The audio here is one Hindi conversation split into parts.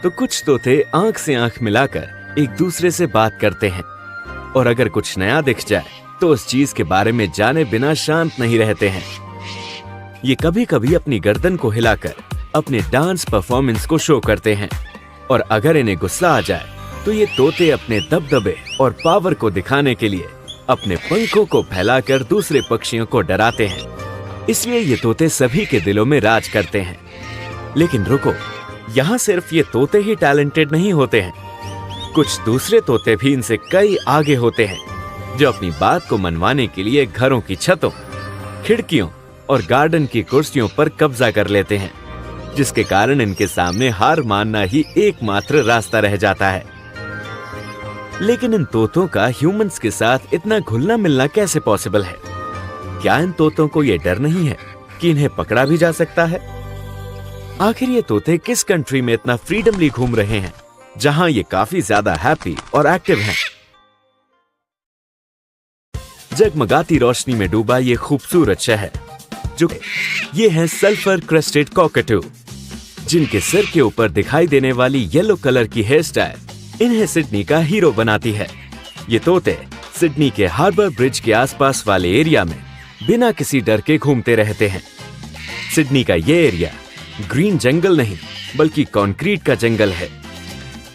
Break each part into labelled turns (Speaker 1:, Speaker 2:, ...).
Speaker 1: तो कुछ तोते आंख से आंख मिलाकर एक दूसरे से बात करते हैं, और अगर कुछ नया दिख जाए तो उस चीज के बारे में जाने बिना शांत नहीं रहते हैं। ये कभी कभी अपनी गर्दन को हिलाकर अपने डांस परफॉर्मेंस को शो करते हैं, और अगर इन्हें गुस्सा आ जाए तो ये तोते अपने दबदबे और पावर को दिखाने के लिए अपने पंखों को फैलाकर दूसरे पक्षियों को डराते हैं। इसलिए ये तोते सभी के दिलों में राज करते हैं। लेकिन रुको, यहाँ सिर्फ ये तोते ही टैलेंटेड नहीं होते हैं, कुछ दूसरे तोते भी इनसे कई आगे होते हैं, जो अपनी बात को मनवाने के लिए घरों की छतों, खिड़कियों और गार्डन की कुर्सियों पर कब्जा कर लेते हैं, जिसके कारण इनके सामने हार मानना ही एकमात्र रास्ता रह जाता है। लेकिन इन तोतों का ह्यूमंस के साथ इतना घुलना मिलना कैसे पॉसिबल है? क्या इन तोतों को ये डर नहीं है कि इन्हें पकड़ा भी जा सकता है? आखिर ये तोते किस कंट्री में इतना फ्रीडमली घूम रहे हैं, जहां ये काफी ज्यादा हैप्पी और एक्टिव हैं? जगमगाती रोशनी में डूबा ये खूबसूरत शहर, जो ये है सल्फर क्रेस्टेड कॉकटू, जिनके सिर के ऊपर दिखाई देने वाली येलो कलर की हेयर स्टाइल इन्हें सिडनी का हीरो बनाती है। ये तोते सिडनी के हार्बर ब्रिज के आसपास वाले एरिया में बिना किसी डर के घूमते रहते हैं। सिडनी का ये एरिया ग्रीन जंगल नहीं बल्कि कंक्रीट का जंगल है,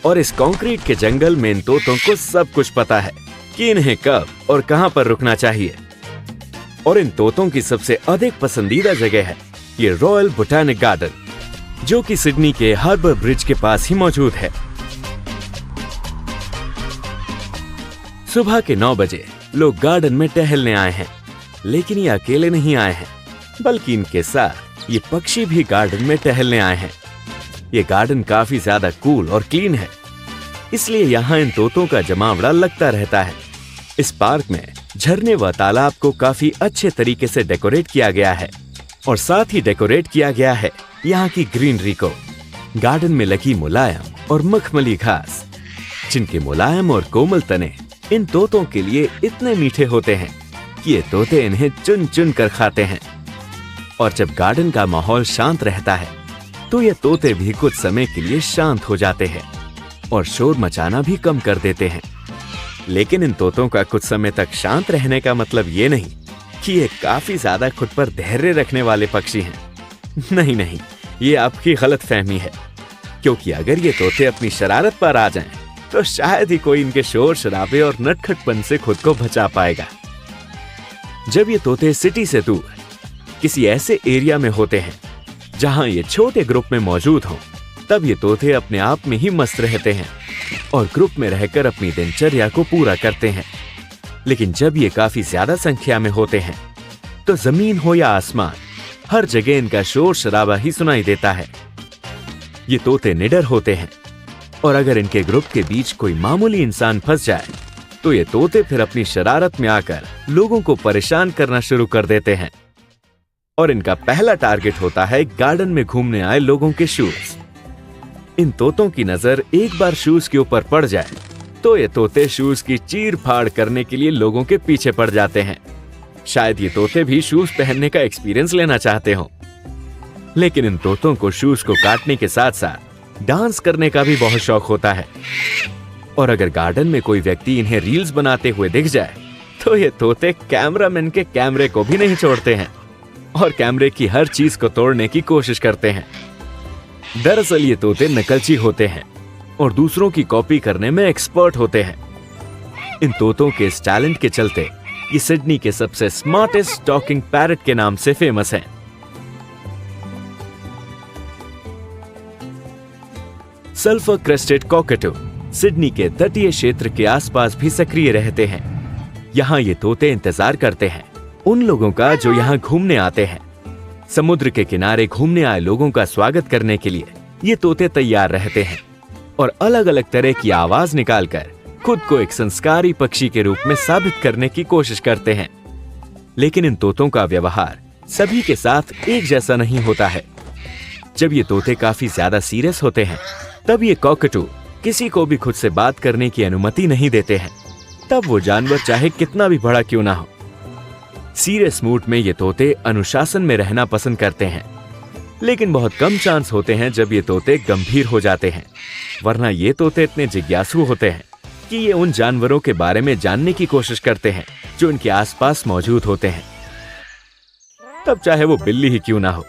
Speaker 1: और इस कंक्रीट के जंगल में इन तोतों को सब कुछ पता है कि इन्हें कब और कहां पर रुकना चाहिए। और इन तोतों की सबसे अधिक पसंदीदा जगह है ये रॉयल बोटैनिक गार्डन, जो कि सिडनी के हार्बर ब्रिज के पास ही मौजूद है। सुबह के 9 बजे लोग गार्डन में टहलने आए हैं, लेकिन ये अकेले नहीं आए हैं, बल्कि इनके साथ ये पक्षी भी गार्डन में टहलने आए हैं। ये गार्डन काफी ज्यादा कूल और क्लीन है, इसलिए यहाँ इन तोतों का जमावड़ा लगता रहता है। इस पार्क में झरने व तालाब को काफी अच्छे तरीके से डेकोरेट किया गया है, और साथ ही डेकोरेट किया गया है यहाँ की ग्रीनरी को। गार्डन में लगी मुलायम और मखमली घास, जिनके मुलायम और कोमल तने इन तोतों के लिए इतने मीठे होते हैं कि ये तोते इन्हें चुन चुन कर खाते हैं। और जब गार्डन का माहौल शांत रहता है तो ये तोते भी कुछ समय के लिए शांत हो जाते हैं और शोर मचाना भी कम कर देते हैं। लेकिन इन तोतों का कुछ समय तक शांत रहने का मतलब ये नहीं कि ये काफी ज्यादा खुद पर धैर्य रखने वाले पक्षी हैं। नहीं नहीं, ये आपकी गलतफहमी है, क्योंकि अगर ये तोते अपनी शरारत पर आ जाएं, तो शायद ही कोई इनके शोर शराबे और नटखटपन से खुद को बचा पाएगा। जब ये तोते सिटी से दूर किसी ऐसे एरिया में होते हैं जहां ये छोटे ग्रुप में मौजूद हों, तब ये तोते अपने आप में ही मस्त रहते हैं और ग्रुप में रहकर अपनी दिनचर्या को पूरा करते हैं। लेकिन जब ये काफी ज्यादा संख्या में होते हैं तो जमीन हो या आसमान, हर जगह इनका शोर शराबा ही सुनाई देता है। ये तोते निडर होते हैं, और अगर इनके ग्रुप के बीच कोई मामूली इंसान फंस जाए तो ये तोते फिर अपनी शरारत में आकर लोगों को परेशान करना शुरू कर देते हैं। और इनका पहला टारगेट होता है गार्डन में घूमने आए लोगों के शूज। इन तोतों की नजर एक बार शूज के ऊपर पड़ जाए तो ये तोते शूज की चीर फाड़ करने के लिए लोगों के पीछे पड़ जाते हैं। शायद ये तोते भी शूज पहनने का एक्सपीरियंस लेना चाहते हो। लेकिन इन तोतों को शूज को काटने के साथ साथ डांस करने का भी बहुत शौक होता है। और अगर गार्डन में कोई व्यक्ति इन्हें रील्स बनाते हुए दिख जाए तो ये तोते कैमरामैन के कैमरे को भी नहीं छोड़ते हैं और कैमरे की हर चीज को तोड़ने की कोशिश करते हैं। दरअसल ये तोते नकलची होते हैं और दूसरों की कॉपी करने में एक्सपर्ट होते हैं। इन तोतों के इस टैलेंट के चलते ये सिडनी के सबसे स्मार्टेस्ट टॉकिंग पैरट के नाम से फेमस हैं। सल्फर क्रेस्टेड कॉकटू सिडनी के तटीय क्षेत्र के आसपास भी सक्रिय रहते हैं। यहाँ ये तोते इंतजार करते हैं उन लोगों का जो यहाँ घूमने आते हैं। समुद्र के किनारे घूमने आए लोगों का स्वागत करने के लिए ये तोते तैयार रहते हैं और अलग अलग तरह की आवाज निकालकर खुद को एक संस्कारी पक्षी के रूप में साबित करने की कोशिश करते हैं। लेकिन इन तोतों का व्यवहार सभी के साथ एक जैसा नहीं होता है। जब ये तोते काफी ज्यादा सीरियस होते हैं तब ये कॉकटू किसी को भी खुद से बात करने की अनुमति नहीं देते हैं, तब वो जानवर चाहे कितना भी बड़ा क्यों ना हो। सीरियस मूड में ये तोते अनुशासन में रहना पसंद करते हैं। लेकिन बहुत कम चांस होते हैं जब ये तोते गंभीर हो जाते हैं, वरना ये तोते इतने जिज्ञासु होते हैं कि ये उन जानवरों के बारे में जानने की कोशिश करते हैं जो इनके आसपास मौजूद होते हैं, तब चाहे वो बिल्ली ही क्यों ना हो।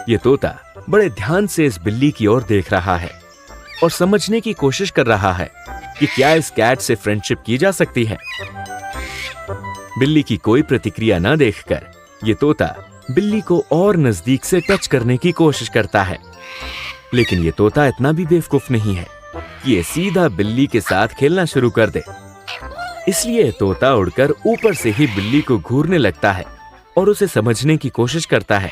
Speaker 1: ये तोता बड़े ध्यान से इस बिल्ली की ओर देख रहा है और समझने की कोशिश कर रहा है कि क्या इस कैट से फ्रेंडशिप की जा सकती है। बिल्ली की कोई प्रतिक्रिया न देखकर ये तोता बिल्ली को और नजदीक से टच करने की कोशिश करता है, लेकिन ये तोता इतना भी बेवकूफ नहीं है कि ये सीधा बिल्ली के साथ खेलना शुरू कर दे। इसलिए तोता उड़कर ऊपर से ही बिल्ली को घूरने लगता है और उसे समझने की कोशिश करता है।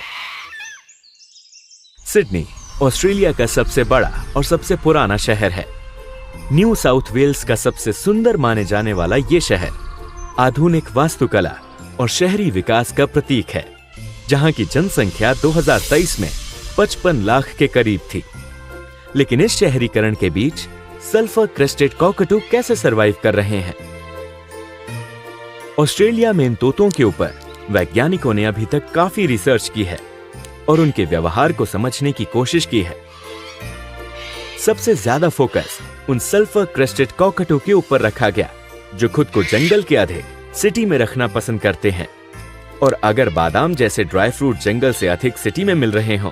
Speaker 1: सिडनी ऑस्ट्रेलिया का सबसे बड़ा और सबसे पुराना शहर है। न्यू साउथ वेल्स का सबसे सुंदर माने जाने वाला ये शहर आधुनिक वास्तुकला और शहरी विकास का प्रतीक है, जहां की जनसंख्या 2023 में 55 लाख के करीब थी। लेकिन इस शहरीकरण के बीच सल्फर क्रेस्टेड कॉकटू कैसे सरवाइव कर रहे हैं? ऑस्ट्रेलिया में इन तोतों के ऊपर वैज्ञानिकों ने अभी तक काफी रिसर्च की है और उनके व्यवहार को समझने की कोशिश की है। सबसे ज्यादा फोकस उन सल्फर क्रेस्टेड कॉकटू के ऊपर रखा गया जो खुद को जंगल के अधिक सिटी में रखना पसंद करते हैं, और अगर बादाम जैसे ड्राई फ्रूट जंगल से अधिक सिटी में मिल रहे हों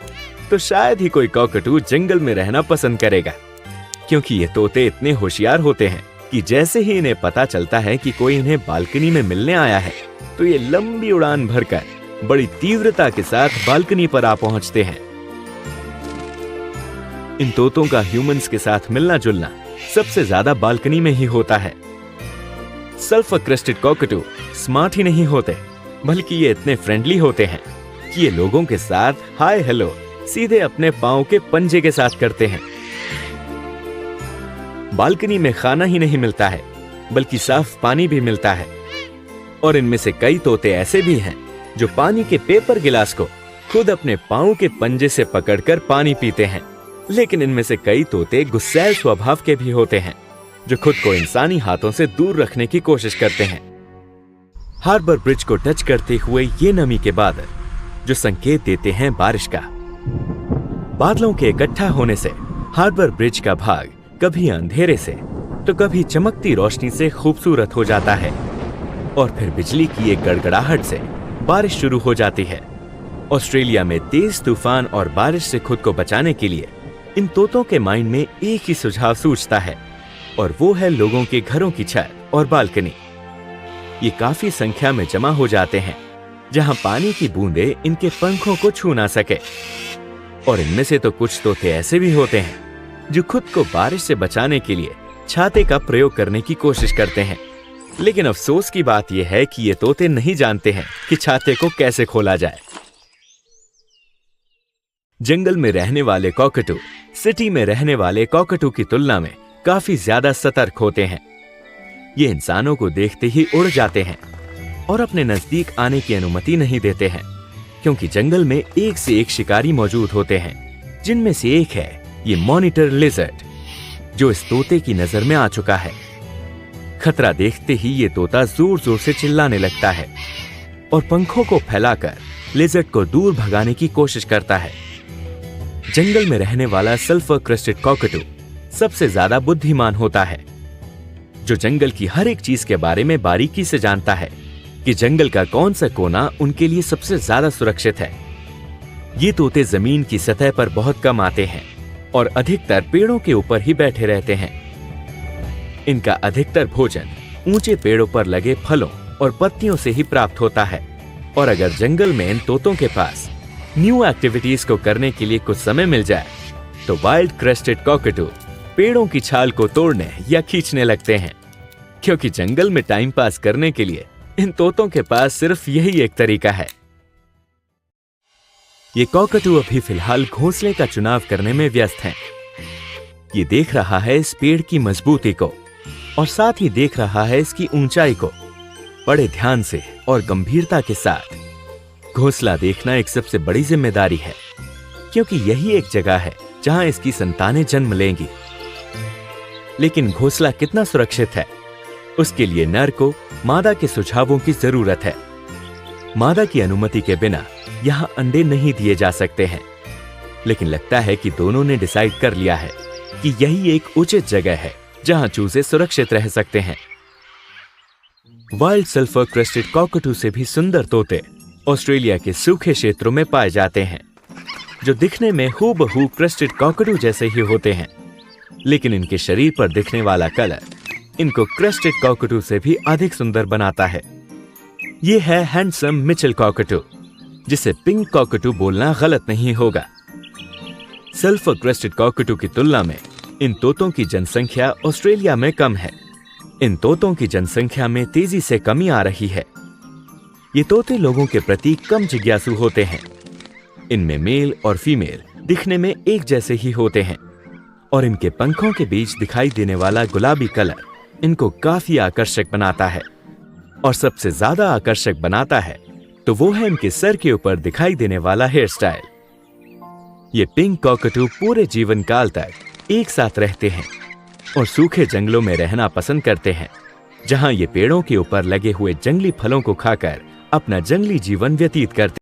Speaker 1: तो शायद ही कोई कॉकटू जंगल में रहना पसंद करेगा, क्योंकि ये तोते इतने होशियार होते हैं कि जैसे ही इन्हें पता चलता है कि कोई इन्हें बालकनी में मिलने आया है तो ये लंबी उड़ान भरकर बड़ी तीव्रता के साथ बालकनी पर आ पहुंचते हैं। इन तोतों का ह्यूमंस के साथ मिलना जुलना सबसे ज्यादा बालकनी में ही होता है। सल्फर क्रेस्टेड कॉकटू स्मार्ट ही नहीं होते, बल्कि ये इतने फ्रेंडली होते हैं कि ये लोगों के साथ हाय हेलो सीधे अपने पांव के पंजे के साथ करते हैं। बालकनी में खाना ही नहीं मिलता है, बल्कि साफ पानी भी मिलता है, और इनमें से कई तोते ऐसे भी हैं जो पानी के पेपर गिलास को खुद अपने पांव के पंजे से पकड़कर पानी पीते हैं। लेकिन इनमें से कई तोते गुस्सैल स्वभाव के भी होते हैं जो खुद को इंसानी हाथों से दूर रखने की कोशिश करते हैं। हार्बर ब्रिज को टच करते हुए ये नमी के बादल जो संकेत देते हैं बारिश का। बादलों के इकट्ठा होने से हार्बर ब्रिज का भाग कभी अंधेरे से तो कभी चमकती रोशनी से खूबसूरत हो जाता है, और फिर बिजली की एक गड़गड़ाहट से बारिश शुरू हो जाती है। ऑस्ट्रेलिया में तेज तूफान और बारिश से खुद को बचाने के लिए इन तोतों के माइंड में एक ही सुझाव सूझता है, और वो है लोगों के घरों की छत और बालकनी। ये काफी संख्या में जमा हो जाते हैं जहां पानी की बूंदें इनके पंखों को छू ना सके, और इनमें से तो कुछ तोते ऐसे भी होते हैं जो खुद को बारिश से बचाने के लिए छाते का प्रयोग करने की कोशिश करते हैं। लेकिन अफसोस की बात यह है कि ये तोते नहीं जानते हैं कि छाते को कैसे खोला जाए। जंगल में रहने वाले कॉकटू सिटी में रहने वाले कॉकटू की तुलना में काफी ज्यादा सतर्क होते हैं। ये इंसानों को देखते ही उड़ जाते हैं और अपने नजदीक आने की अनुमति नहीं देते हैं, क्योंकि जंगल में एक से एक शिकारी मौजूद होते हैं, जिनमें से एक है ये मॉनिटर लिजर्ड, जो इस तोते की नजर में आ चुका है। खतरा देखते ही ये तोता जोर जोर से चिल्लाने लगता है और पंखों को फैलाकर लिजर्ड को दूर भगाने की कोशिश करता है। जंगल में रहने वाला सल्फर क्रेस्टेड कॉकटू सबसे ज्यादा बुद्धिमान होता है, जो जंगल की हर एक चीज के बारे में बारीकी से जानता है कि जंगल का कौन सा कोना उनके लिए सबसे ज्यादा सुरक्षित है। ये तोते जमीन की सतह पर बहुत कम आते हैं और अधिकतर पेड़ों के ऊपर ही बैठे रहते हैं। इनका अधिकतर भोजन ऊंचे पेड़ों पर लगे फलों और पत्तियों से ही प्राप्त होता है, और अगर जंगल में इन तोतों के पास न्यू एक्टिविटीज को करने के लिए कुछ समय मिल जाए तो वाइल्ड क्रेस्टेड कॉकटू पेड़ों की छाल को तोड़ने या खींचने लगते हैं, क्योंकि जंगल में टाइम पास करने के लिए इन तोतों के पास सिर्फ यही एक तरीका है। ये कॉकटू अभी फिलहाल घोंसले का चुनाव करने में व्यस्त हैं। ये देख रहा है इस पेड़ की मजबूती को और साथ ही देख रहा है इसकी ऊंचाई को। बड़े ध्यान से और गंभीरता के साथ घोंसला देखना एक सबसे बड़ी जिम्मेदारी है, क्योंकि यही एक जगह है जहां इसकी संतानें जन्म लेंगी। लेकिन घोंसला कितना सुरक्षित है, उसके लिए नर को मादा के सुझावों की जरूरत है। मादा की अनुमति के बिना यहाँ अंडे नहीं दिए जा सकते हैं। लेकिन लगता है कि दोनों ने डिसाइड कर लिया है कि यही एक उचित जगह है जहां चूजे सुरक्षित रह सकते हैं। वाइल्ड सल्फर क्रेस्टेड कॉकटू से भी सुंदर तोते ऑस्ट्रेलिया के सूखे क्षेत्रों में पाए जाते हैं, जो दिखने में हूबहू क्रेस्टेड कॉकटू जैसे ही होते हैं, लेकिन इनके शरीर पर दिखने वाला कलर इनको क्रेस्टेड कॉकटू से भी अधिक सुंदर बनाता है। ये है हैंडसम मिचेल कॉकटू, जिसे पिंक कॉकटू बोलना गलत नहीं होगा। सल्फर क्रेस्टेड कॉकटू की तुलना में इन तोतों की जनसंख्या ऑस्ट्रेलिया में कम है। इन तोतों की जनसंख्या में तेजी से कमी आ रही है। ये तोते लोगों के प्रति कम जिज्ञासु होते हैं। इनमें मेल और फीमेल दिखने में एक जैसे ही होते हैं और इनके पंखों के बीच दिखाई देने वाला गुलाबी कलर इनको काफी आकर्षक बनाता है। और सबसे ज्यादा आकर्षक बनाता है तो वो है इनके सर के ऊपर दिखाई देने वाला हेयर स्टाइल। ये पिंक कॉकटू पूरे जीवन काल तक एक साथ रहते हैं और सूखे जंगलों में रहना पसंद करते हैं, जहां ये पेड़ों के ऊपर लगे हुए जंगली फलों को खाकर अपना जंगली जीवन व्यतीत करते हैं।